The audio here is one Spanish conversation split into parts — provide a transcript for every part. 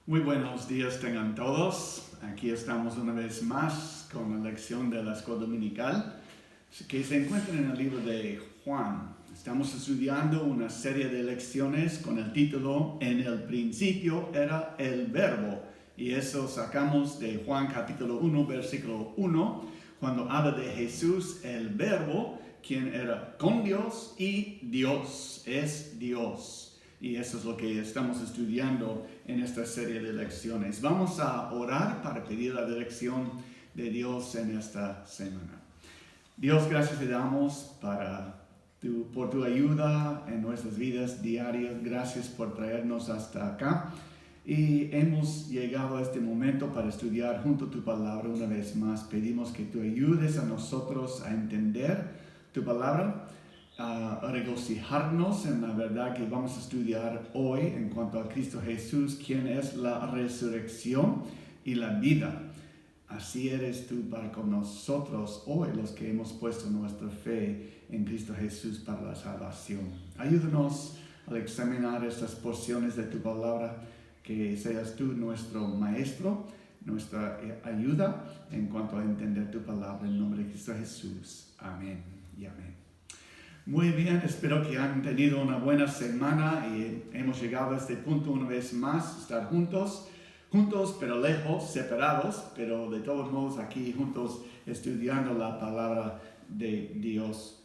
Muy buenos días tengan todos. Aquí estamos una vez más con la lección de la escuela dominical que se encuentra en el libro de Juan. Estamos estudiando una serie de lecciones con el título En el principio era el verbo. Y eso sacamos de Juan capítulo 1, versículo 1, cuando habla de Jesús, el verbo, quien era con Dios y Dios, es Dios. Y eso es lo que estamos estudiando en esta serie de lecciones. Vamos a orar para pedir la dirección de Dios en esta semana. Dios, gracias te damos por tu ayuda en nuestras vidas diarias. Gracias por traernos hasta acá. Y hemos llegado a este momento para estudiar junto a tu palabra una vez más. Pedimos que tú ayudes a nosotros a entender tu palabra, a regocijarnos en la verdad que vamos a estudiar hoy en cuanto a Cristo Jesús, quien es la resurrección y la vida. Así eres tú para con nosotros hoy, los que hemos puesto nuestra fe en Cristo Jesús para la salvación. Ayúdanos al examinar estas porciones de tu palabra, que seas tú nuestro maestro, nuestra ayuda en cuanto a entender tu palabra en nombre de Cristo Jesús. Amén y amén. Muy bien, espero que han tenido una buena semana y hemos llegado a este punto una vez más, estar juntos pero lejos, separados, pero de todos modos aquí juntos estudiando la palabra de Dios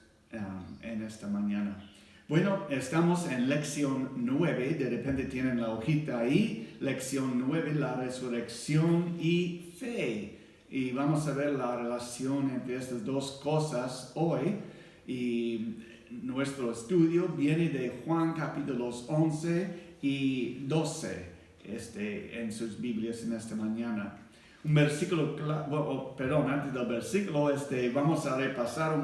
en esta mañana. Bueno, estamos en lección 9, de repente tienen la hojita ahí, lección 9, la resurrección y fe. Y vamos a ver la relación entre estas dos cosas hoy. Y nuestro estudio viene de Juan capítulos 11 y 12 en sus Biblias en esta mañana. Un versículo, antes del versículo, vamos a repasar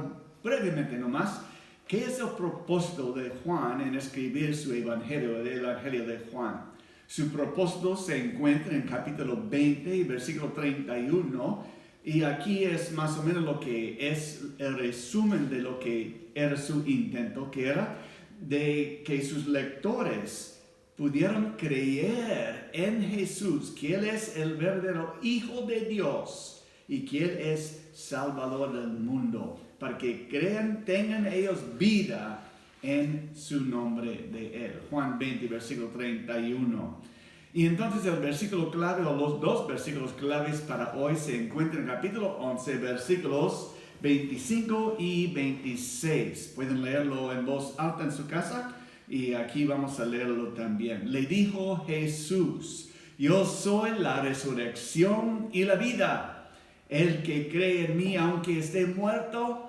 brevemente nomás qué es el propósito de Juan en escribir su evangelio, el evangelio de Juan. Su propósito se encuentra en capítulo 20 y versículo 31. Y aquí es más o menos lo que es el resumen de lo que era su intento, que era de que sus lectores pudieran creer en Jesús, que Él es el verdadero Hijo de Dios y que Él es Salvador del mundo, para que crean, tengan ellos vida en su nombre de Él. Juan 20, versículo 31. Y entonces el versículo clave, o los dos versículos claves para hoy se encuentran en capítulo 11, versículos 25 y 26. Pueden leerlo en voz alta en su casa y aquí vamos a leerlo también. Le dijo Jesús: yo soy la resurrección y la vida. El que cree en mí, aunque esté muerto,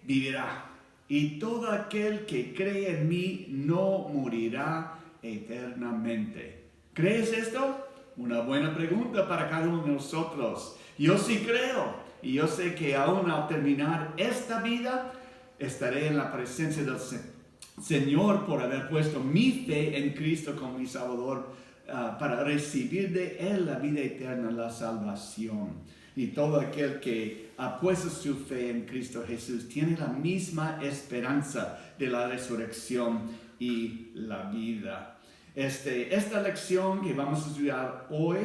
vivirá. Y todo aquel que cree en mí no morirá eternamente. ¿Crees esto? Una buena pregunta para cada uno de nosotros. Yo sí creo. Y yo sé que aún al terminar esta vida, estaré en la presencia del Señor por haber puesto mi fe en Cristo como mi Salvador, para recibir de Él la vida eterna, la salvación. Y todo aquel que ha puesto su fe en Cristo Jesús tiene la misma esperanza de la resurrección y la vida. Esta lección que vamos a estudiar hoy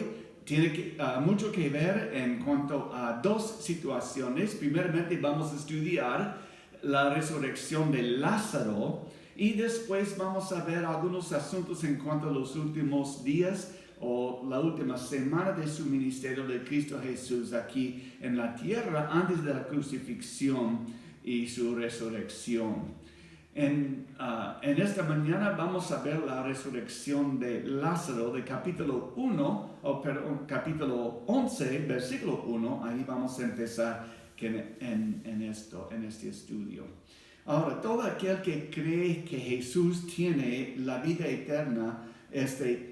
tiene mucho que ver en cuanto a dos situaciones. Primeramente vamos a estudiar la resurrección de Lázaro y después vamos a ver algunos asuntos en cuanto a los últimos días o la última semana de su ministerio de Cristo Jesús aquí en la tierra antes de la crucifixión y su resurrección. En esta mañana vamos a ver la resurrección de Lázaro de capítulo 11, versículo 1. Ahí vamos a empezar en este estudio. Ahora, todo aquel que cree que Jesús tiene la vida eterna,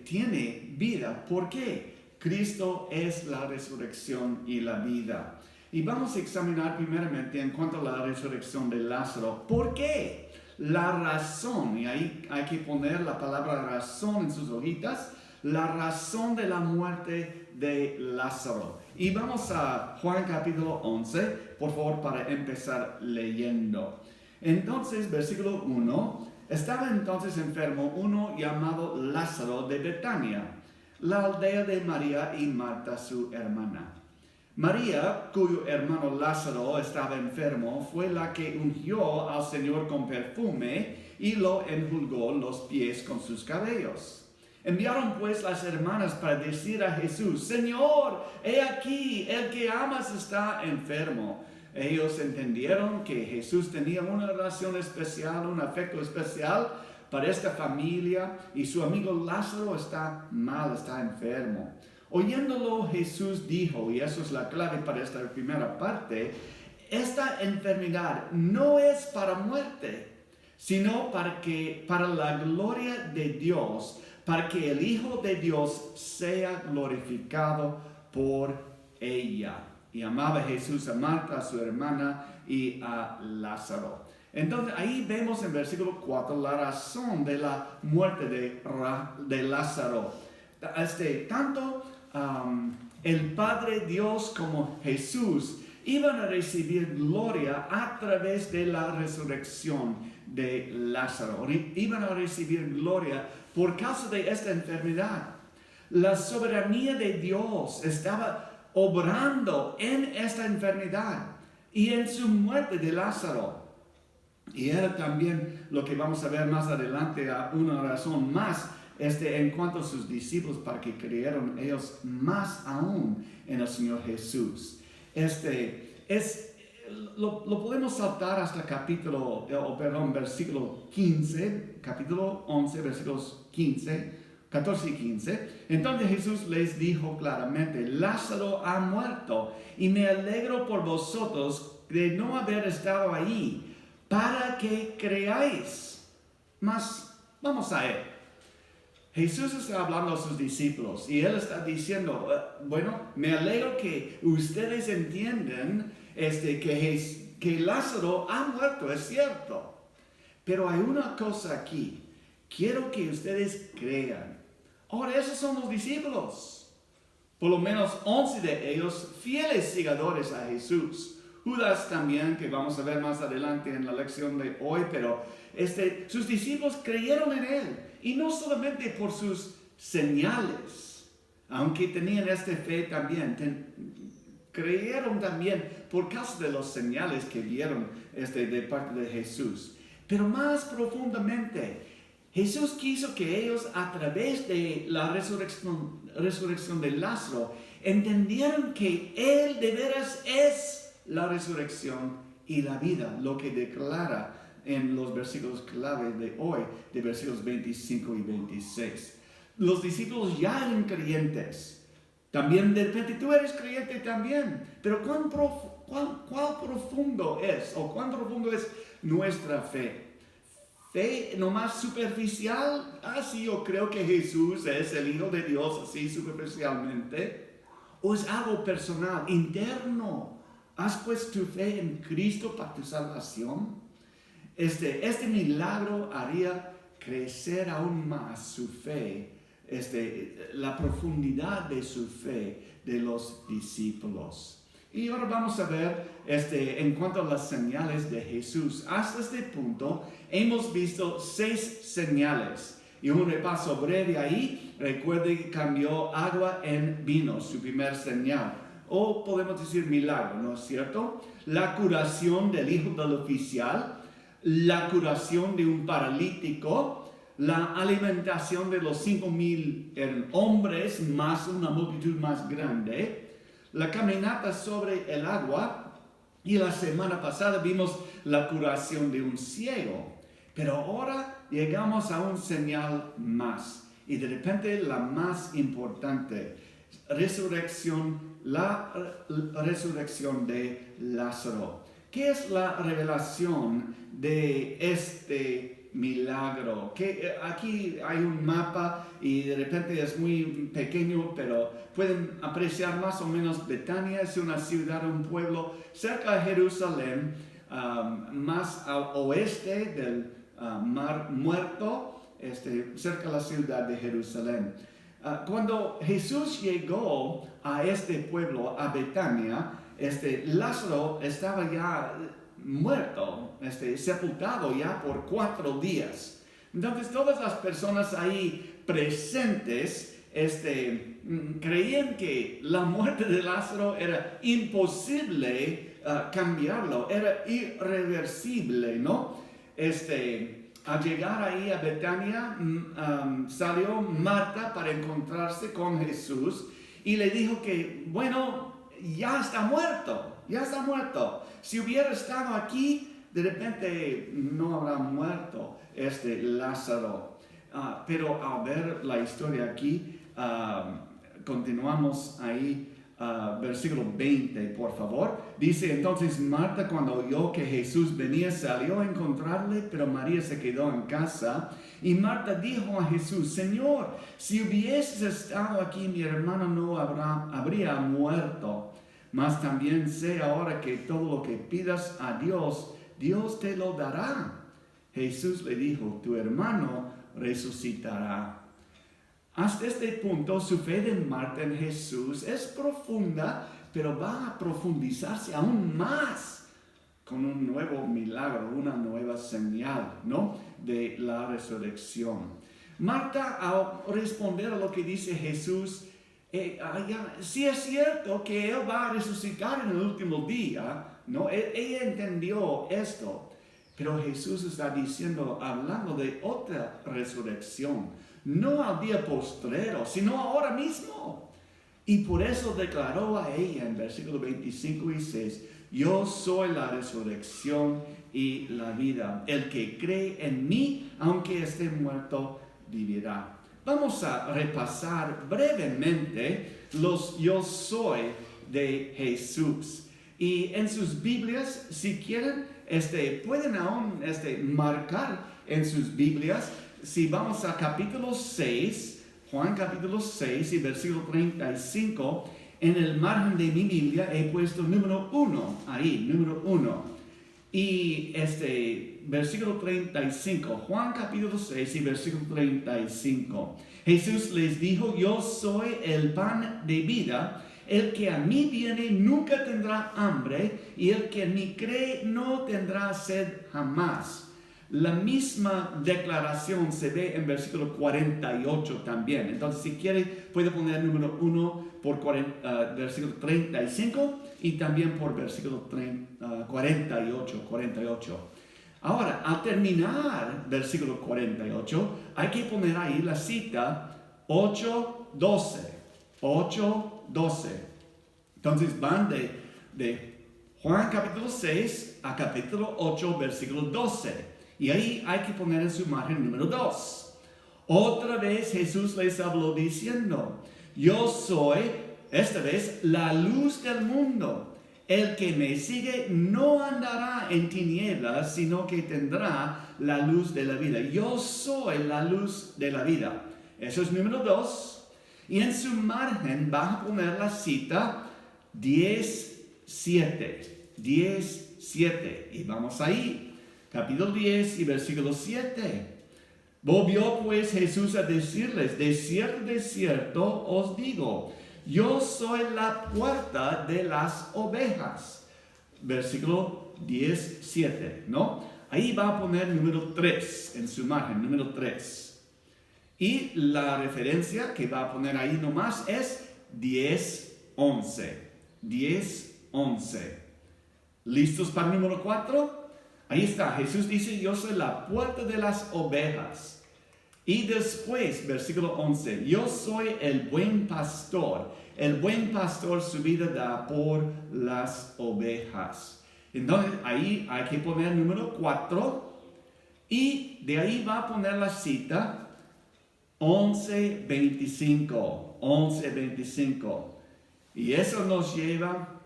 tiene vida. ¿Por qué? Cristo es la resurrección y la vida. Y vamos a examinar primeramente en cuanto a la resurrección de Lázaro. ¿Por qué? La razón, y ahí hay que poner la palabra razón en sus hojitas, la razón de la muerte de Lázaro. Y vamos a Juan capítulo 11, por favor, para empezar leyendo. Entonces, versículo 1, estaba entonces enfermo uno llamado Lázaro de Betania, la aldea de María y Marta, su hermana. María, cuyo hermano Lázaro estaba enfermo, fue la que ungió al Señor con perfume y lo enjugó los pies con sus cabellos. Enviaron pues las hermanas para decir a Jesús: Señor, he aquí, el que amas está enfermo. Ellos entendieron que Jesús tenía una relación especial, un afecto especial para esta familia, y su amigo Lázaro está mal, está enfermo. Oyéndolo, Jesús dijo, y eso es la clave para esta primera parte: esta enfermedad no es para muerte, sino para la gloria de Dios, para que el Hijo de Dios sea glorificado por ella. Y amaba Jesús a Marta, a su hermana, y a Lázaro. Entonces ahí vemos en versículo 4 la razón de la muerte de Lázaro. Tanto el Padre Dios como Jesús iban a recibir gloria a través de la resurrección de Lázaro. Iban a recibir gloria por causa de esta enfermedad. La soberanía de Dios estaba obrando en esta enfermedad y en su muerte de Lázaro. Y era también lo que vamos a ver más adelante, una razón más en cuanto a sus discípulos, para que creyeron ellos más aún en el Señor Jesús. Lo podemos saltar hasta versículo 15, capítulo 11, versículos 14 y 15. Entonces Jesús les dijo claramente: Lázaro ha muerto, y me alegro por vosotros de no haber estado ahí, para que creáis. Mas vamos a él. Jesús está hablando a sus discípulos y él está diciendo: bueno, me alegro que ustedes entienden que Lázaro ha muerto, es cierto. Pero hay una cosa aquí. Quiero que ustedes crean. Ahora, esos son los discípulos. Por lo menos 11 de ellos fieles seguidores a Jesús. Judas también, que vamos a ver más adelante en la lección de hoy, pero sus discípulos creyeron en él. Y no solamente por sus señales, aunque tenían fe también, creyeron también por causa de las señales que vieron de parte de Jesús. Pero más profundamente, Jesús quiso que ellos, a través de la resurrección de Lázaro, entendieran que Él de veras es la resurrección y la vida, lo que declara en los versículos clave de hoy, de versículos 25 y 26. Los discípulos ya eran creyentes. También de repente tú eres creyente también. Pero ¿cuán profundo es, o cuán profundo es nuestra fe? ¿Fe nomás superficial? Sí, yo creo que Jesús es el Hijo de Dios, así superficialmente. ¿O es algo personal, interno? ¿Has puesto tu fe en Cristo para tu salvación? Este milagro haría crecer aún más su fe, la profundidad de su fe de los discípulos. Y ahora vamos a ver en cuanto a las señales de Jesús. Hasta este punto hemos visto 6 señales. Y un repaso breve ahí. Recuerde que cambió agua en vino, su primer señal. O podemos decir milagro, ¿no es cierto? La curación del hijo del oficial. La curación de un paralítico. La alimentación de los 5,000 hombres más una multitud más grande. La caminata sobre el agua, y la semana pasada vimos la curación de un ciego. Pero ahora llegamos a un señal más, y de repente la más importante: la resurrección de Lázaro. ¿Qué es la revelación de este milagro? Que aquí hay un mapa y de repente es muy pequeño, pero pueden apreciar más o menos. Betania es una ciudad, un pueblo cerca de Jerusalén, más al oeste del Mar Muerto, cerca de la ciudad de Jerusalén. Cuando Jesús llegó a este pueblo, a Betania, Lázaro estaba ya muerto, sepultado ya por 4 días. Entonces todas las personas ahí presentes creían que la muerte de Lázaro era imposible cambiarlo, era irreversible, ¿no? Al llegar ahí a Betania, salió Marta para encontrarse con Jesús y le dijo que, bueno, ya está muerto. Si hubiera estado aquí, de repente no habrá muerto Lázaro. Pero al ver la historia aquí, continuamos ahí. Versículo 20, por favor. Dice, entonces Marta, cuando oyó que Jesús venía, salió a encontrarle, pero María se quedó en casa. Y Marta dijo a Jesús, Señor, si hubieses estado aquí, mi hermano no habría muerto. Mas también sé ahora que todo lo que pidas a Dios, Dios te lo dará. Jesús le dijo, tu hermano resucitará. Hasta este punto, su fe de Marta en Jesús es profunda, pero va a profundizarse aún más con un nuevo milagro, una nueva señal, ¿no? De la resurrección. Marta, al responder a lo que dice Jesús, sí es cierto que Él va a resucitar en el último día, ¿no? Ella entendió esto, pero Jesús está diciendo, hablando de otra resurrección. No al día postrero, sino ahora mismo. Y por eso declaró a ella en versículos 25 y 6, yo soy la resurrección y la vida. El que cree en mí, aunque esté muerto, vivirá. Vamos a repasar brevemente los yo soy de Jesús. Y en sus Biblias, si quieren, pueden aún marcar en sus Biblias. Si vamos a capítulo 6, Juan capítulo 6 y versículo 35, en el margen de mi Biblia he puesto número 1, ahí, número 1. Y versículo 35, Juan capítulo 6 y versículo 35. Jesús les dijo, yo soy el pan de vida, el que a mí viene nunca tendrá hambre, y el que en mí cree no tendrá sed jamás. La misma declaración se ve en versículo 48 también. Entonces, si quiere, puede poner número 1 por versículo 35 y también por versículo 48. Ahora, al terminar versículo 48, hay que poner ahí la cita 8:12. 8:12. Entonces, van de Juan capítulo 6 a capítulo 8, versículo 12. Y ahí hay que poner en su margen número 2. Otra vez Jesús les habló diciendo, yo soy, esta vez, la luz del mundo. El que me sigue no andará en tinieblas, sino que tendrá la luz de la vida. Yo soy la luz de la vida. Eso es número 2. Y en su margen va a poner la cita 10:7. 10:7. Y vamos ahí. Capítulo 10 y versículo 7. Volvió pues Jesús a decirles, de cierto os digo, yo soy la puerta de las ovejas. Versículo 10:7, ¿no? Ahí va a poner número 3 en su margen, número 3. Y la referencia que va a poner ahí nomás es 10:11. 10:11. ¿Listos para el número 4? Ahí está, Jesús dice, yo soy la puerta de las ovejas. Y después, versículo 11, yo soy el buen pastor. El buen pastor su vida da por las ovejas. Entonces, ahí hay que poner número 4. Y de ahí va a poner la cita 11:25. 11:25. Y eso nos lleva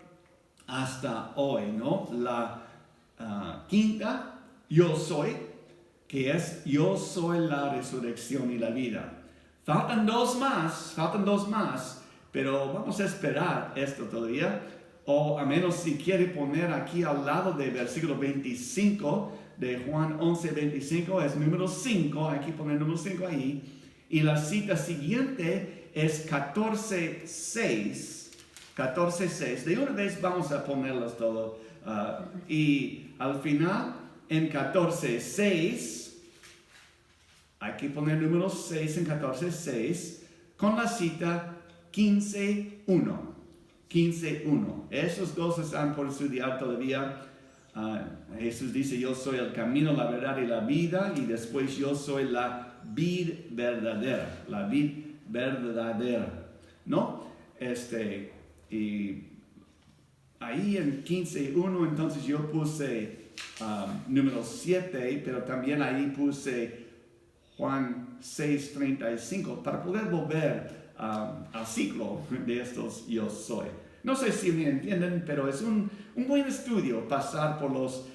hasta hoy, ¿no? La quinta, yo soy, que es yo soy la resurrección y la vida. Faltan dos más, pero vamos a esperar esto todavía, o a menos si quiere poner aquí al lado del versículo 25 de Juan 11:25, es número 5, hay que poner número 5 ahí, y la cita siguiente es 14:6. 14:6, de una vez vamos a ponerlos todos. Y al final, en 14:6, hay que poner número 6 en 14:6, con la cita 15:1. 15:1. Esos dos están por estudiar todavía. Jesús dice, yo soy el camino, la verdad y la vida, y después yo soy la vid verdadera, ¿no? Y ahí en 15:1 entonces yo puse número 7, pero también ahí puse Juan 6:35 para poder volver al ciclo de estos yo soy. No sé si me entienden, pero es un buen estudio pasar por los,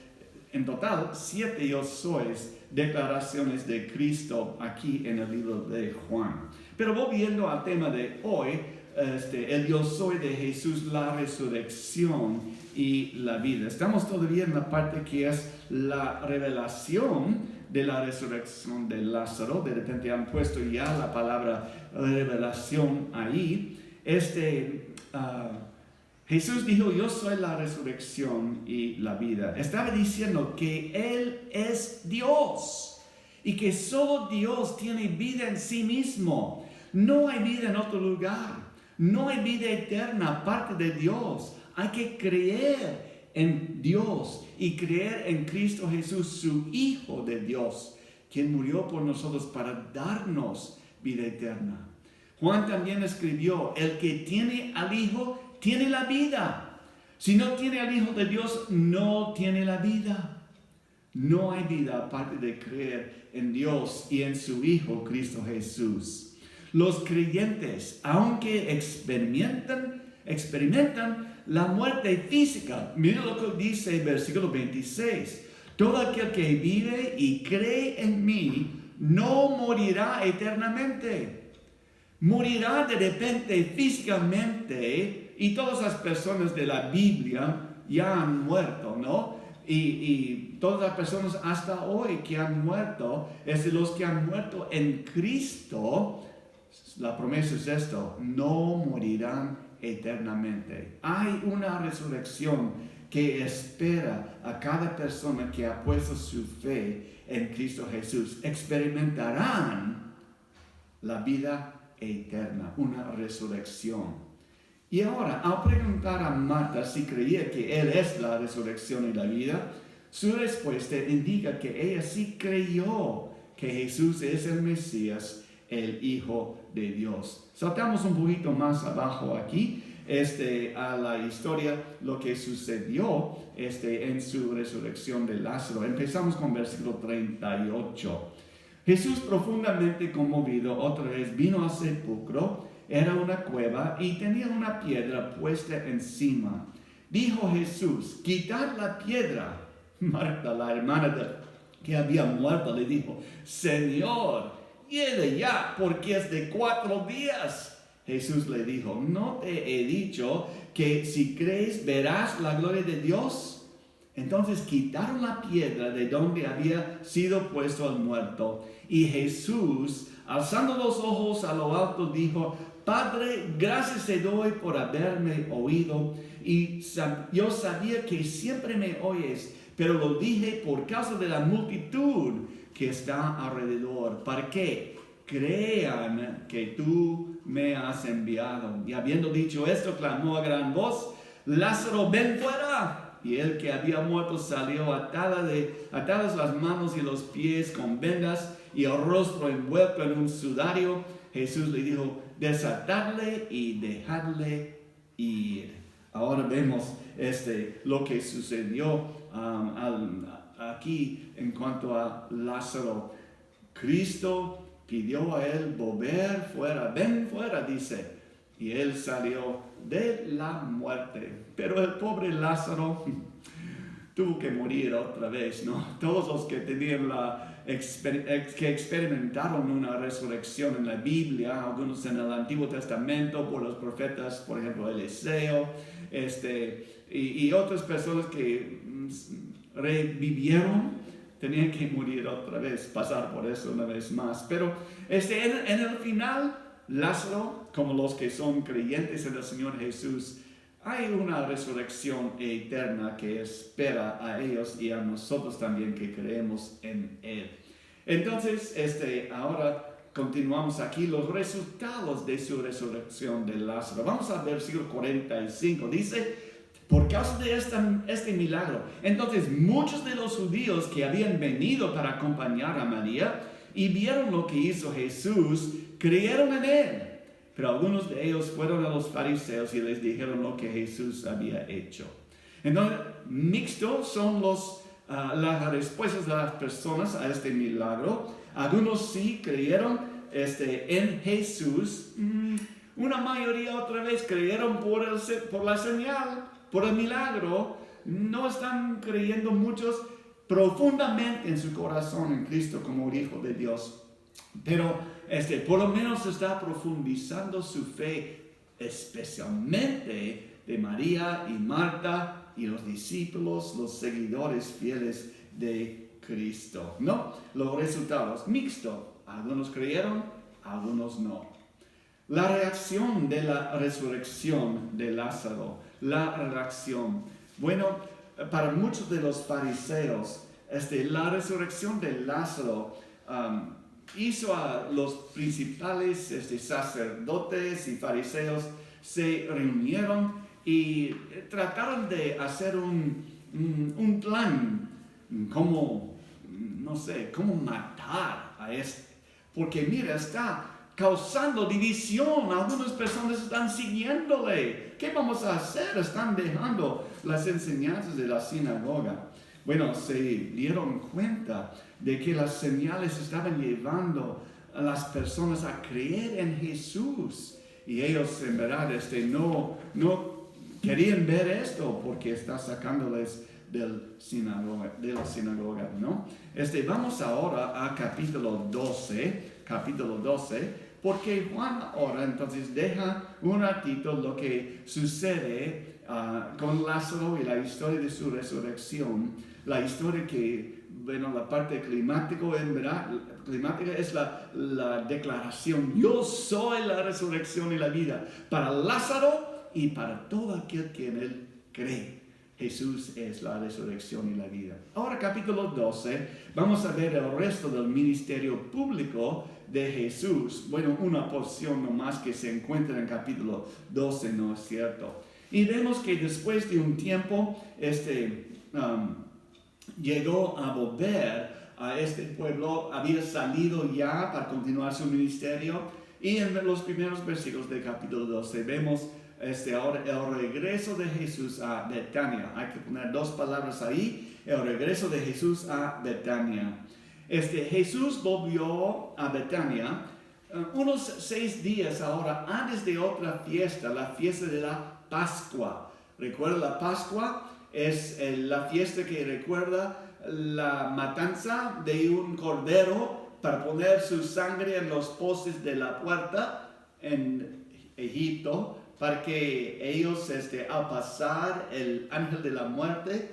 en total, 7 yo sois, declaraciones de Cristo aquí en el libro de Juan. Pero volviendo al tema de hoy, el yo soy de Jesús, la resurrección y la vida. Estamos todavía en la parte que es la revelación de la resurrección de Lázaro. De repente han puesto ya la palabra revelación ahí. Jesús dijo, yo soy la resurrección y la vida. Estaba diciendo que Él es Dios y que solo Dios tiene vida en sí mismo. No hay vida en otro lugar. No hay vida eterna aparte de Dios. Hay que creer en Dios y creer en Cristo Jesús, su Hijo de Dios, quien murió por nosotros para darnos vida eterna. Juan también escribió, el que tiene al Hijo tiene la vida. Si no tiene al Hijo de Dios, no tiene la vida. No hay vida aparte de creer en Dios y en su Hijo, Cristo Jesús. Los creyentes, aunque experimentan la muerte física, mira lo que dice el versículo 26. Todo aquel que vive y cree en mí no morirá eternamente. Morirá de repente físicamente, y todas las personas de la Biblia ya han muerto, ¿no? Y todas las personas hasta hoy que han muerto, es de los que han muerto en Cristo. La promesa es esto, no morirán eternamente. Hay una resurrección que espera a cada persona que ha puesto su fe en Cristo Jesús. Experimentarán la vida eterna, una resurrección. Y ahora, al preguntar a Marta si creía que Él es la resurrección y la vida, su respuesta indica que ella sí creyó que Jesús es el Mesías, el Hijo de Dios. Saltamos un poquito más abajo aquí, a la historia, lo que sucedió en su resurrección de Lázaro. Empezamos con versículo 38. Jesús, profundamente conmovido, otra vez vino al sepulcro. Era una cueva y tenía una piedra puesta encima. Dijo Jesús, quitad la piedra. Marta, la hermana que había muerto, le dijo, Señor, hiede ya, porque es de 4 días. Jesús le dijo, ¿no te he dicho que si crees verás la gloria de Dios? Entonces quitaron la piedra de donde había sido puesto el muerto. Y Jesús, alzando los ojos a lo alto, dijo, Padre, gracias te doy por haberme oído. Y yo sabía que siempre me oyes, pero lo dije por causa de la multitud que está alrededor, para que crean que tú me has enviado. Y habiendo dicho esto, clamó a gran voz, Lázaro, ven fuera. Y el que había muerto salió atadas las manos y los pies con vendas y el rostro envuelto en un sudario. Jesús le dijo, desatadle y dejadle ir. Ahora vemos lo que sucedió aquí en cuanto a Lázaro. Cristo pidió a él volver fuera, ven fuera, dice, y él salió de la muerte. Pero el pobre Lázaro tuvo que morir otra vez, ¿no? Todos los que tenían que experimentaron una resurrección en la Biblia, algunos en el Antiguo Testamento, por los profetas, por ejemplo, Eliseo, y otras personas que revivieron, tenían que morir otra vez, pasar por eso una vez más. Pero en el final, Lázaro, como los que son creyentes en el Señor Jesús, hay una resurrección eterna que espera a ellos y a nosotros también que creemos en Él. Entonces, ahora continuamos aquí, los resultados de su resurrección de Lázaro. Vamos al versículo 45. Dice, por causa de este milagro, entonces muchos de los judíos que habían venido para acompañar a María y vieron lo que hizo Jesús, creyeron en él. Pero algunos de ellos fueron a los fariseos y les dijeron lo que Jesús había hecho. Entonces, mixtos son las respuestas de las personas a este milagro. Algunos sí creyeron en Jesús. Una mayoría otra vez creyeron por la señal, por el milagro. No están creyendo muchos profundamente en su corazón en Cristo como Hijo de Dios. Pero por lo menos está profundizando su fe, especialmente de María y Marta y los discípulos, los seguidores fieles de Cristo. ¿No? Los resultados, mixto. Algunos creyeron, algunos no. La reacción de la resurrección de Lázaro. La reacción. Bueno, para muchos de los fariseos, la resurrección de Lázaro hizo a los principales sacerdotes y fariseos se reunieron y trataron de hacer un plan cómo matar a porque mira, está causando división. Algunas personas están siguiéndole. ¿Qué vamos a hacer? Están dejando las enseñanzas de la sinagoga. Bueno, se dieron cuenta de que las señales estaban llevando a las personas a creer en Jesús. Y ellos en verdad no querían ver esto porque está sacándoles de la sinagoga, ¿no? Vamos ahora a capítulo 12, porque Juan ahora entonces deja un ratito lo que sucede con Lázaro y la historia de su resurrección, la historia que, bueno, la parte climática es la declaración, yo soy la resurrección y la vida, para Lázaro y para todo aquel que en él cree. Jesús es la resurrección y la vida. Ahora capítulo 12, vamos a ver el resto del ministerio público de Jesús. Bueno, una porción nomás que se encuentra en capítulo 12, ¿no es cierto? Y vemos que después de un tiempo, llegó a volver a este pueblo, había salido ya para continuar su ministerio. Y en los primeros versículos del capítulo 12 vemos ahora el regreso de Jesús a Betania. Hay que poner dos palabras ahí, el regreso de Jesús a Betania. Jesús volvió a Betania unos 6 días ahora antes de otra fiesta, la fiesta de la Pascua. ¿Recuerda la Pascua? Es la fiesta que recuerda la matanza de un cordero para poner su sangre en los postes de la puerta en Egipto, para que ellos, al pasar el ángel de la muerte,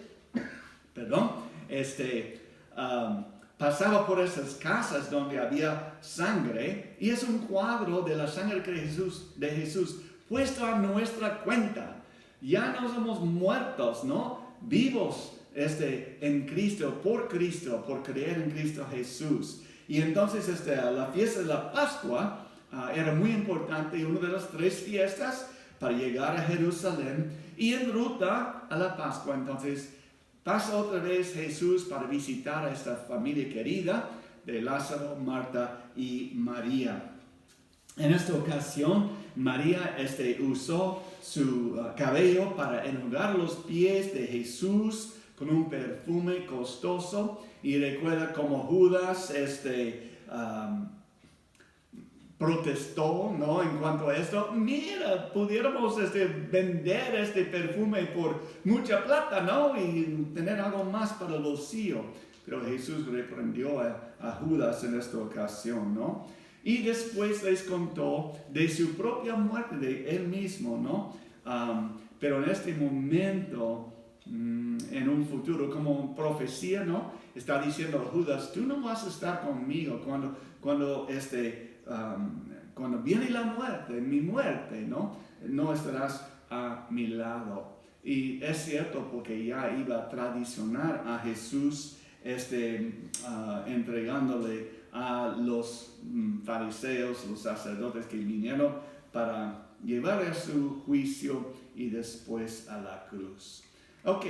pasaba por esas casas donde había sangre, y es un cuadro de la sangre de Jesús, puesto a nuestra cuenta. Ya no somos muertos, ¿no? Vivos en Cristo, por creer en Cristo Jesús. Y entonces la fiesta de la Pascua era muy importante, una de las 3 fiestas para llegar a Jerusalén, y en ruta a la Pascua entonces pasa otra vez Jesús para visitar a esta familia querida de Lázaro, Marta y María. En esta ocasión María usó su cabello para enjuagar los pies de Jesús con un perfume costoso, y recuerda cómo Judas protestó, ¿no? En cuanto a esto, mira, pudiéramos vender este perfume por mucha plata, ¿no? Y tener algo más para el bolsillo. Pero Jesús reprendió a Judas en esta ocasión, ¿no? Y después les contó de su propia muerte, de él mismo, ¿no? Pero en este momento, en un futuro, como profecía, ¿no? Está diciendo a Judas, tú no vas a estar conmigo cuando viene la muerte, mi muerte, ¿no? No estarás a mi lado. Y es cierto, porque ya iba a traicionar a Jesús, entregándole a los fariseos, los sacerdotes que vinieron para llevarle a su juicio y después a la cruz. Ok,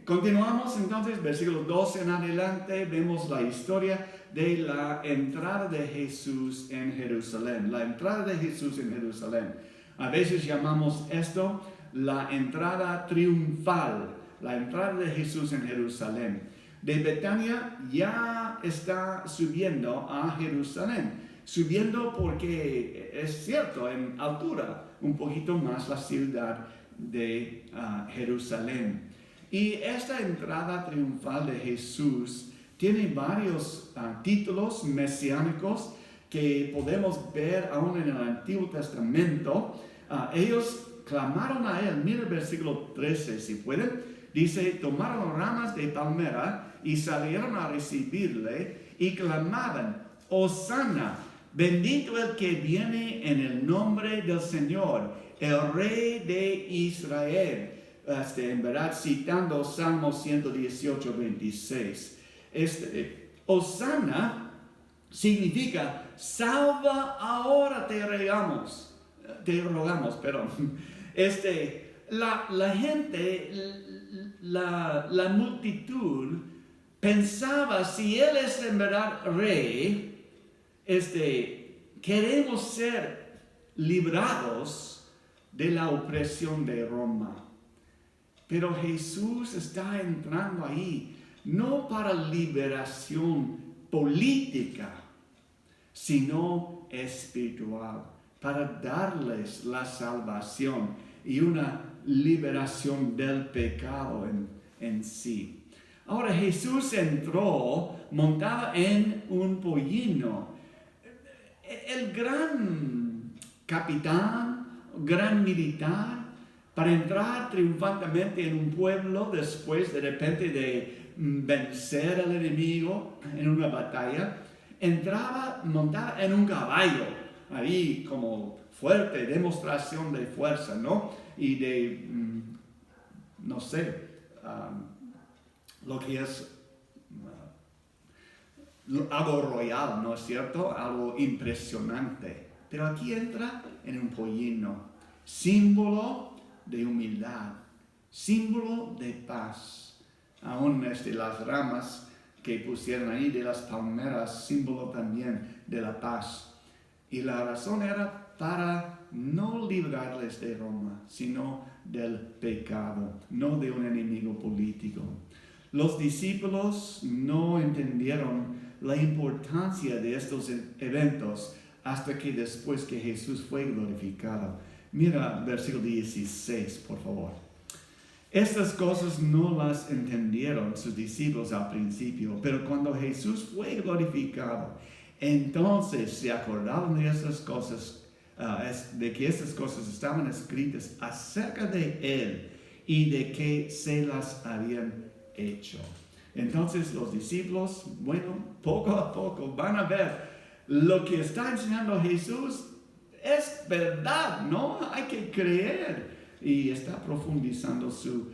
continuamos entonces, versículo 12 en adelante, vemos la historia de la entrada de Jesús en Jerusalén. La entrada de Jesús en Jerusalén. A veces llamamos esto la entrada triunfal, la entrada de Jesús en Jerusalén. De Betania ya está subiendo a Jerusalén, subiendo porque es cierto, en altura, un poquito más la ciudad de Jerusalén. Y esta entrada triunfal de Jesús tiene varios títulos mesiánicos que podemos ver aún en el Antiguo Testamento. Ellos clamaron a él. Mira el versículo 13, si pueden. Dice, tomaron ramas de palmera y salieron a recibirle y clamaban, Hosanna, bendito el que viene en el nombre del Señor, el Rey de Israel. En verdad, citando Salmo 118, 26. Hosanna significa, salva ahora, te rogamos, perdón. La gente, la multitud pensaba, si él es en verdad rey, queremos ser librados de la opresión de Roma. Pero Jesús está entrando ahí, no para liberación política, sino espiritual, para darles la salvación y una liberación del pecado en sí. Ahora Jesús entró montado en un pollino. El gran capitán, gran militar, para entrar triunfantemente en un pueblo después de repente de vencer al enemigo en una batalla, entraba montada en un caballo, ahí como fuerte, demostración de fuerza, ¿no? Y de, no sé, lo que es algo royal, ¿no es cierto? Algo impresionante. Pero aquí entra en un pollino, símbolo de humildad, símbolo de paz. Aún las ramas que pusieron ahí de las palmeras, símbolo también de la paz. Y la razón era para no librarles de Roma, sino del pecado, no de un enemigo político. Los discípulos no entendieron la importancia de estos eventos hasta que después que Jesús fue glorificado. Mira versículo 16, por favor. Estas cosas no las entendieron sus discípulos al principio, pero cuando Jesús fue glorificado, entonces se acordaron de estas cosas, de que estas cosas estaban escritas acerca de Él y de que se las habían hecho. Entonces los discípulos, bueno, poco a poco van a ver lo que está enseñando Jesús es verdad, ¿no? Hay que creer. Y está profundizando su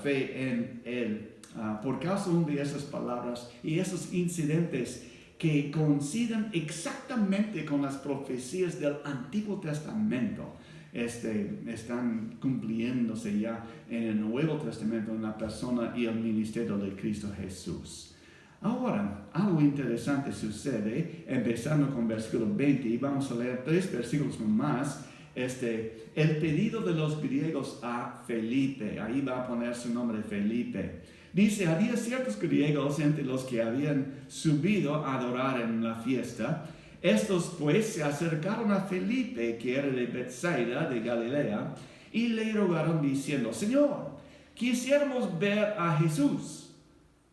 fe en Él. Por causa de esas palabras y esos incidentes que coinciden exactamente con las profecías del Antiguo Testamento, están cumpliéndose ya en el Nuevo Testamento en la persona y el ministerio de Cristo Jesús. Ahora, algo interesante sucede, empezando con versículo 20, y vamos a leer 3 versículos más. El pedido de los griegos a Felipe, ahí va a poner su nombre Felipe. Dice, había ciertos griegos entre los que habían subido a adorar en la fiesta. Estos pues se acercaron a Felipe, que era de Betsaida, de Galilea, y le rogaron diciendo, Señor, quisiéramos ver a Jesús.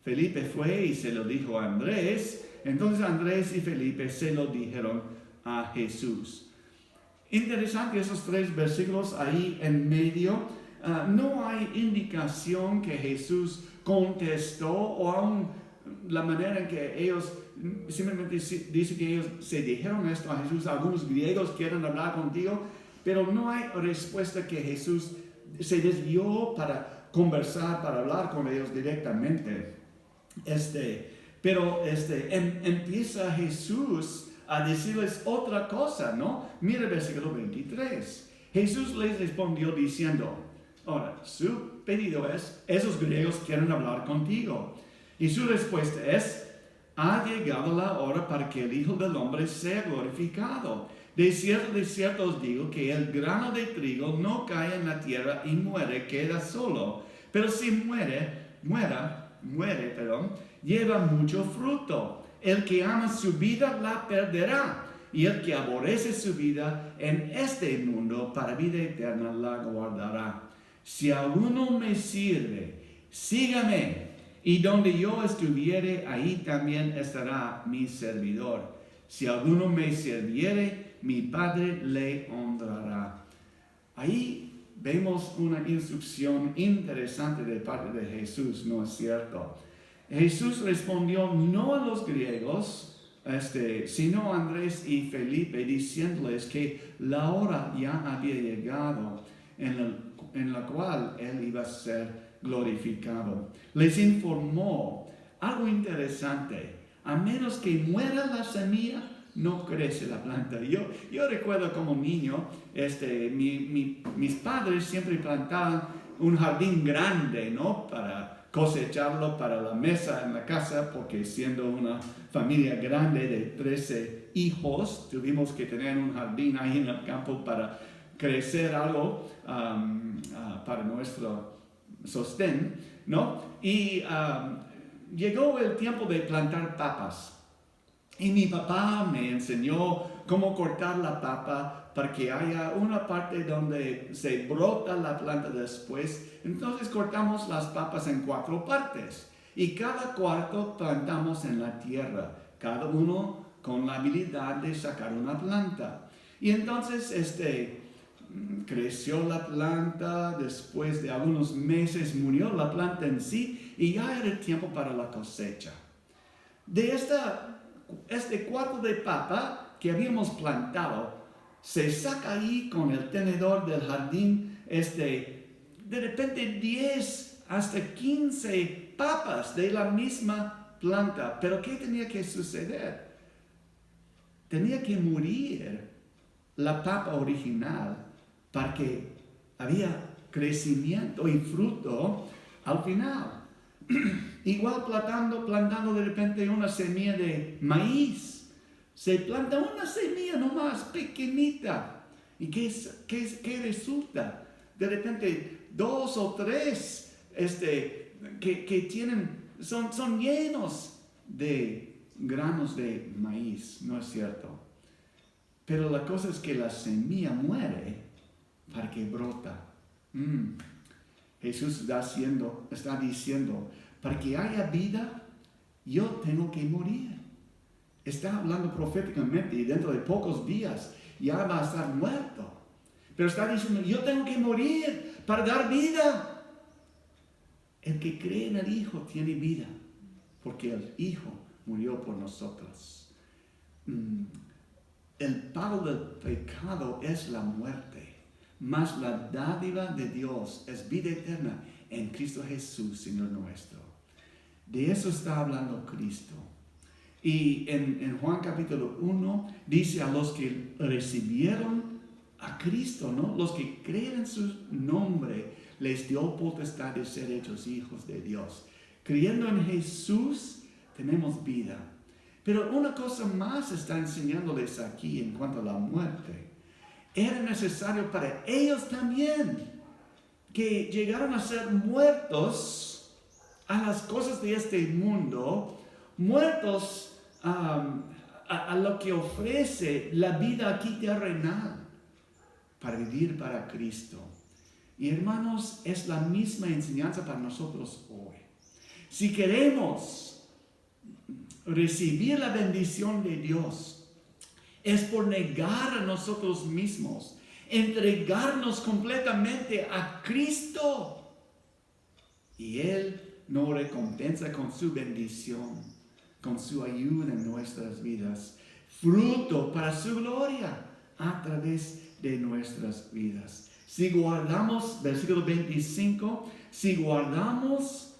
Felipe fue y se lo dijo a Andrés. Entonces Andrés y Felipe se lo dijeron a Jesús. Interesante esos 3 versículos ahí en medio. No hay indicación que Jesús contestó o aún la manera en que ellos, simplemente dice que ellos se dijeron esto a Jesús. Algunos griegos quieren hablar contigo, pero no hay respuesta que Jesús se desvió para conversar, para hablar con ellos directamente. Pero empieza Jesús a decirles otra cosa, ¿no? Mira el versículo 23. Jesús les respondió diciendo, ahora, su pedido es, esos griegos quieren hablar contigo. Y su respuesta es, ha llegado la hora para que el Hijo del Hombre sea glorificado. De cierto os digo que el grano de trigo no cae en la tierra y muere, queda solo. Pero si muere, lleva mucho fruto. El que ama su vida la perderá, y el que aborrece su vida en este mundo para vida eterna la guardará. Si alguno me sirve, sígame, y donde yo estuviere, ahí también estará mi servidor. Si alguno me sirviere, mi Padre le honrará. Ahí vemos una instrucción interesante de parte de Jesús, ¿no es cierto? Jesús respondió no a los griegos, sino a Andrés y Felipe, diciéndoles que la hora ya había llegado en la cual Él iba a ser glorificado. Les informó algo interesante: a menos que muera la semilla, no crece la planta. Yo recuerdo como niño, mis padres siempre plantaban un jardín grande, ¿no? Para cosecharlo para la mesa en la casa, porque siendo una familia grande de 13 hijos, tuvimos que tener un jardín ahí en el campo para crecer algo para nuestro sostén, ¿no? Y llegó el tiempo de plantar papas. Y mi papá me enseñó cómo cortar la papa para que haya una parte donde se brota la planta después. Entonces cortamos las papas en 4 partes. Y cada cuarto plantamos en la tierra. Cada uno con la habilidad de sacar una planta. Y entonces creció la planta. Después de algunos meses murió la planta en sí. Y ya era el tiempo para la cosecha. De este cuarto de papa que habíamos plantado, se saca ahí con el tenedor del jardín, de repente 10 hasta 15 papas de la misma planta. Pero ¿qué tenía que suceder? Tenía que morir la papa original para que había crecimiento y fruto al final. Igual plantando de repente una semilla de maíz. Se planta una semilla nomás pequeñita. ¿Y qué resulta? De repente 2 o 3 que tienen, son llenos de granos de maíz, ¿no es cierto? Pero la cosa es que la semilla muere para que brota. Jesús está diciendo, para que haya vida, yo tengo que morir. Está hablando proféticamente y dentro de pocos días ya va a estar muerto. Pero está diciendo, yo tengo que morir para dar vida. El que cree en el Hijo tiene vida, porque el Hijo murió por nosotros. El pago del pecado es la muerte, mas la dádiva de Dios es vida eterna en Cristo Jesús, Señor nuestro. De eso está hablando Cristo. Y en Juan capítulo 1 dice a los que recibieron a Cristo, ¿no? Los que creen en su nombre, les dio potestad de ser hechos hijos de Dios. Creyendo en Jesús, tenemos vida. Pero una cosa más está enseñándoles aquí en cuanto a la muerte. Era necesario para ellos también que llegaron a ser muertos a las cosas de este mundo, muertos a lo que ofrece la vida aquí terrenal, para vivir para Cristo. Y hermanos, es la misma enseñanza para nosotros hoy. Si queremos recibir la bendición de Dios, es por negar a nosotros mismos, entregarnos completamente a Cristo. Y Él nos recompensa con su bendición, con su ayuda en nuestras vidas, fruto para su gloria a través de nuestras vidas. Si guardamos, versículo 25, si guardamos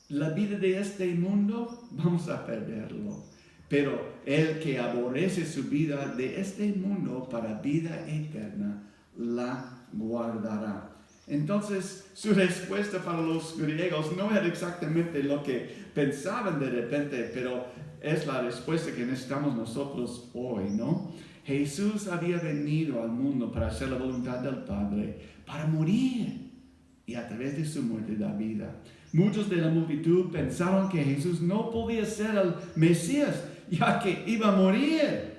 la vida de este mundo, vamos a perderlo. Pero el que aborrece su vida de este mundo para vida eterna, la guardará. Entonces, su respuesta para los griegos no era exactamente lo que pensaban de repente, pero es la respuesta que necesitamos nosotros hoy, ¿no? Jesús había venido al mundo para hacer la voluntad del Padre, para morir, y a través de su muerte da vida. Muchos de la multitud pensaron que Jesús no podía ser el Mesías, ya que iba a morir.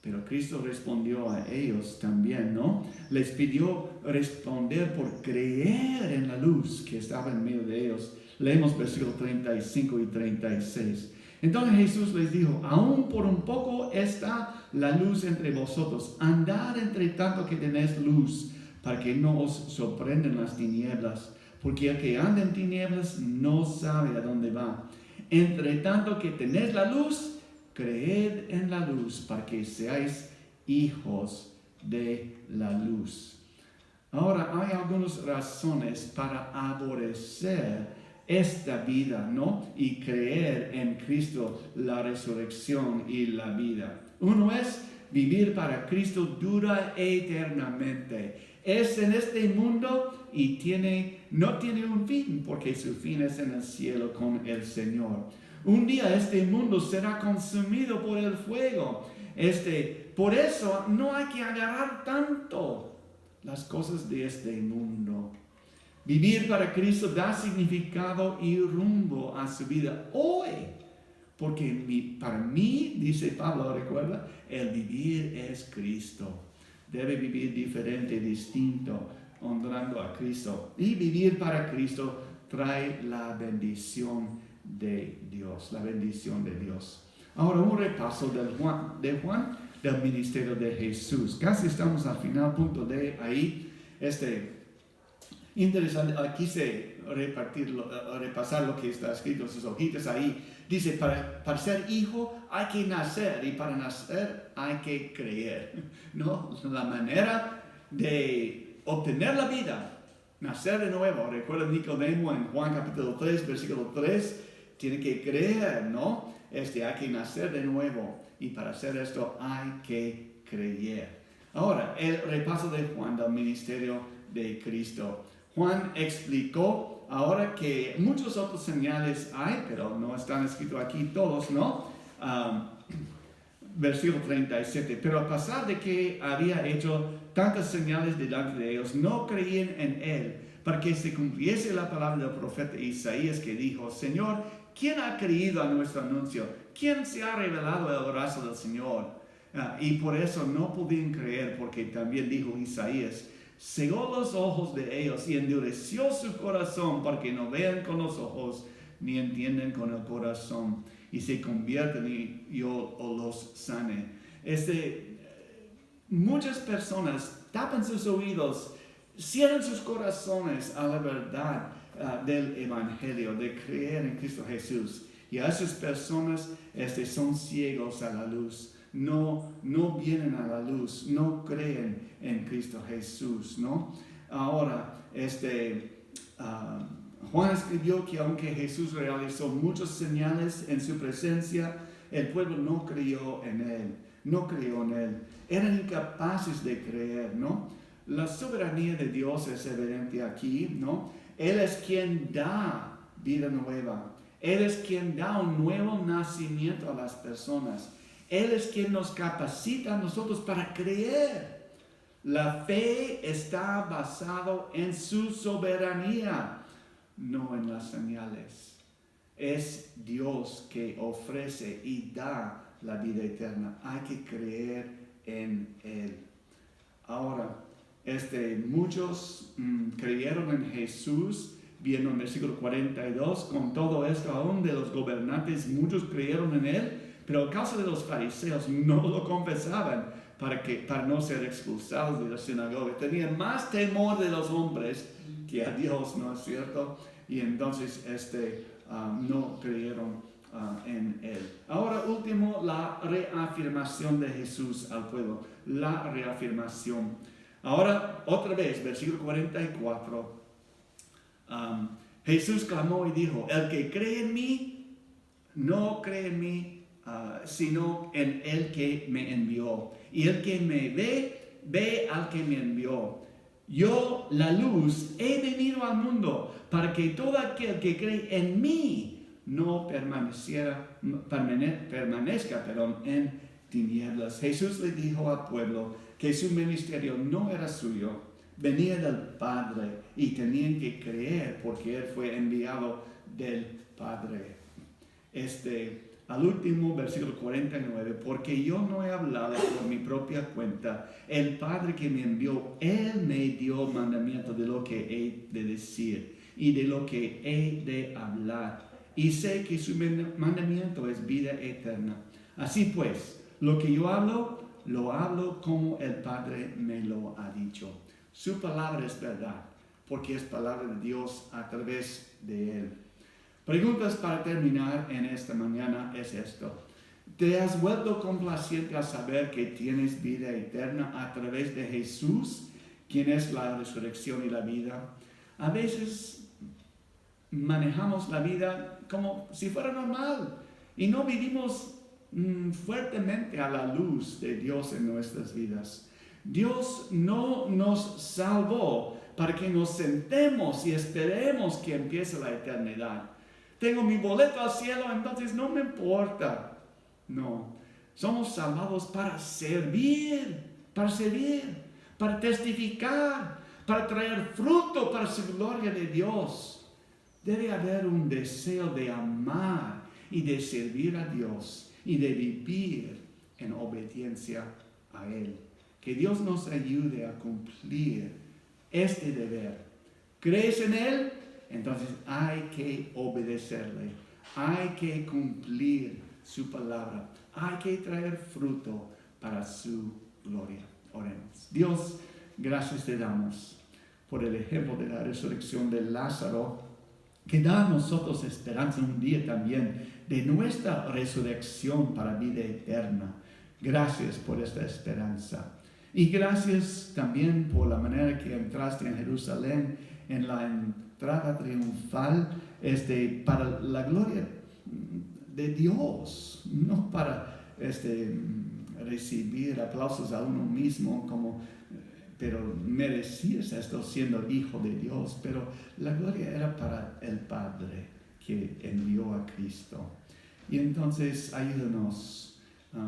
Pero Cristo respondió a ellos también, ¿no? Les pidió responder por creer en la luz que estaba en medio de ellos. Leemos versículos 35 y 36. Entonces Jesús les dijo, aún por un poco está la luz entre vosotros. Andad entre tanto que tenéis luz, para que no os sorprendan las tinieblas. Porque el que anda en tinieblas no sabe a dónde va. Entre tanto que tenéis la luz, creed en la luz para que seáis hijos de la luz. Ahora, hay algunas razones para aborrecer esta vida, ¿no? Y creer en Cristo, la resurrección y la vida. Uno es vivir para Cristo dura eternamente. Es en este mundo y no tiene un fin, porque su fin es en el cielo con el Señor. Un día este mundo será consumido por el fuego. Por eso no hay que agarrar tanto las cosas de este mundo. Vivir para Cristo da significado y rumbo a su vida hoy. Porque para mí, dice Pablo, recuerda, el vivir es Cristo. Debe vivir diferente, distinto, honrando a Cristo. Y vivir para Cristo trae la bendición de Dios, la bendición de Dios. Ahora un repaso de Juan, del ministerio de Jesús. Casi estamos al final, punto de ahí. Interesante, quise repasar lo que está escrito en sus hojitas ahí. Dice, para ser hijo hay que nacer, y para nacer hay que creer, ¿no? La manera de obtener la vida, nacer de nuevo. Recuerda Nicodemo en Juan capítulo 3, versículo 3, tiene que creer, ¿no? Hay que nacer de nuevo, y para hacer esto hay que creer. Ahora, el repaso de Juan del ministerio de Cristo. Juan explicó ahora que muchos otros señales hay, pero no están escritos aquí todos, ¿no? Versículo 37. Pero a pesar de que había hecho tantas señales delante de ellos, no creían en él, para que se cumpliese la palabra del profeta Isaías, que dijo, Señor, ¿quién ha creído a nuestro anuncio? ¿Quién se ha revelado el brazo del Señor? Y por eso no podían creer, porque también dijo Isaías, cegó los ojos de ellos y endureció su corazón para que no vean con los ojos ni entiendan con el corazón y se conviertan y yo los sane. Muchas personas tapan sus oídos, cierran sus corazones a la verdad del Evangelio, de creer en Cristo Jesús. Y a esas personas son ciegos a la luz. No vienen a la luz, no creen en Cristo Jesús, ¿no? Ahora, Juan escribió que aunque Jesús realizó muchas señales en su presencia, el pueblo no creyó en él. Eran incapaces de creer, ¿no? La soberanía de Dios es evidente aquí, ¿no? Él es quien da vida nueva. Él es quien da un nuevo nacimiento a las personas. Él es quien nos capacita a nosotros para creer. La fe está basada en su soberanía, no en las señales. Es Dios que ofrece y da la vida eterna. Hay que creer en Él. Ahora, muchos creyeron en Jesús, viendo en versículo 42, con todo esto aún de los gobernantes, muchos creyeron en Él, pero a causa de los fariseos no lo confesaban para no ser expulsados de la sinagoga. Tenían más temor de los hombres que a Dios, ¿no es cierto? Y entonces no creyeron en Él. Ahora, último, la reafirmación de Jesús al pueblo. La reafirmación. Ahora, otra vez, versículo 44. Jesús clamó y dijo, el que cree en mí, no cree en mí, sino en el que me envió. Y el que me ve, ve al que me envió. Yo, la luz, he venido al mundo para que todo aquel que cree en mí no permanezca en tinieblas. Jesús le dijo al pueblo que su ministerio no era suyo, venía del Padre y tenían que creer porque Él fue enviado del Padre. Al último versículo 49, porque yo no he hablado por mi propia cuenta, el Padre que me envió, Él me dio mandamiento de lo que he de decir y de lo que he de hablar. Y sé que su mandamiento es vida eterna. Así pues, lo que yo hablo, lo hablo como el Padre me lo ha dicho. Su palabra es verdad, porque es palabra de Dios a través de Él. Preguntas para terminar en esta mañana es esto. ¿Te has vuelto complaciente al saber que tienes vida eterna a través de Jesús, quien es la resurrección y la vida? A veces manejamos la vida como si fuera normal y no vivimos fuertemente a la luz de Dios en nuestras vidas. Dios no nos salvó para que nos sentemos y esperemos que empiece la eternidad. Tengo mi boleto al cielo, entonces no me importa. No, somos salvados para servir, para testificar, para traer fruto para su gloria de Dios. Debe haber un deseo de amar y de servir a Dios y de vivir en obediencia a Él. Que Dios nos ayude a cumplir este deber. ¿Crees en Él? Entonces hay que obedecerle, hay que cumplir su palabra, hay que traer fruto para su gloria. Oremos. Dios, gracias te damos por el ejemplo de la resurrección de Lázaro, que da a nosotros esperanza un día también de nuestra resurrección para vida eterna. Gracias por esta esperanza. Y gracias también por la manera que entraste en Jerusalén en la entrada triunfal para la gloria de Dios, no para recibir aplausos a uno mismo, pero merecías esto siendo hijo de Dios, pero la gloria era para el Padre que envió a Cristo. Y entonces ayúdanos,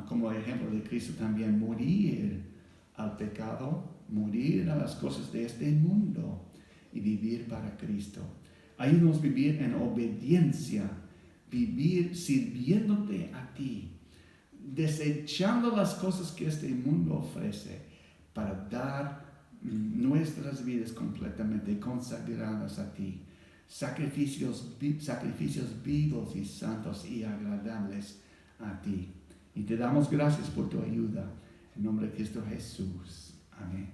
como ejemplo de Cristo también, morir al pecado, morir a las cosas de este mundo y vivir para Cristo. Ayúdanos a vivir en obediencia, vivir sirviéndote a ti, desechando las cosas que este mundo ofrece para dar nuestras vidas completamente consagradas a ti. Sacrificios vivos y santos y agradables a ti. Y te damos gracias por tu ayuda. En nombre de Cristo Jesús. Amén.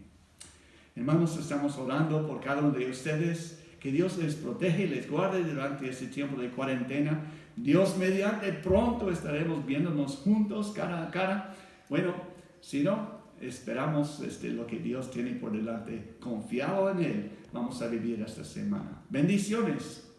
Hermanos, estamos orando por cada uno de ustedes. Que Dios les protege y les guarde durante este tiempo de cuarentena. Dios mediante, pronto estaremos viéndonos juntos cara a cara. Bueno, si no, esperamos lo que Dios tiene por delante. Confiado en Él, vamos a vivir esta semana. Bendiciones.